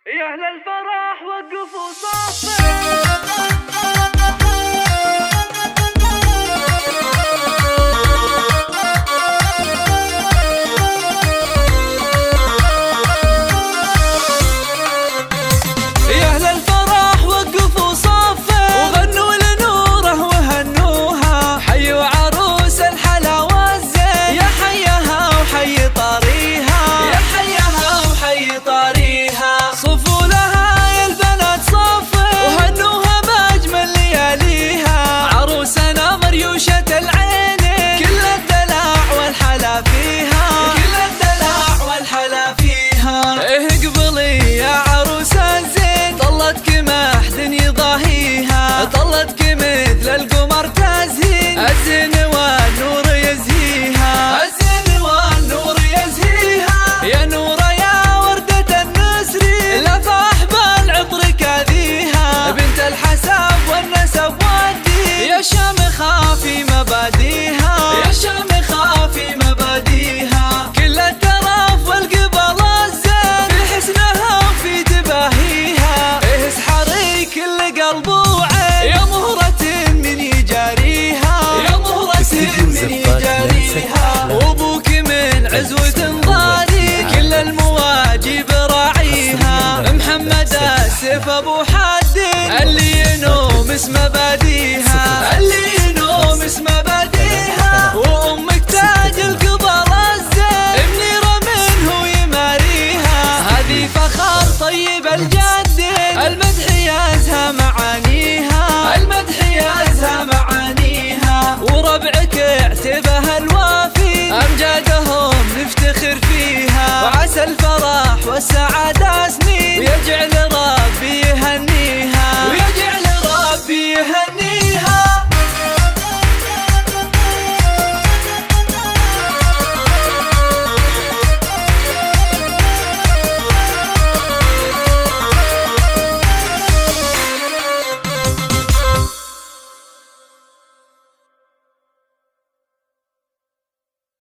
يا أهل الفرح وقفوا صفين. طلتك مثل القمر تزهين، الزين والنور يزهيها، الزين والنور يزهيها. يا نورة يا وردة النسرين، لفاح بالعطر كاذيها، بنت الحسب والنسب والدين، يا شامخة في مباديها، يا شامخة في مباديها. كل الترف والقبل الزين، في حسنها وفي تباهيها، اسحري كل قلبه يا مهرة من يجاريها، يا مهرة من يجاريها. وابوك من عزوة ضاري، كل المواجب راعيها، محمد السيف ابو حدين، اللي ينوم اسم مباديها، اللي ينوم اسم مباديها. وامك تاج القبر الزين، منيرة منه يماريها، هذه فخر طيب الجدين، المدح يزهى معانيها، المدح يزهى معانيها. وربعك اعتبه الوافي، امجادهم نفتخر فيها، وعسى الفرح والسعادة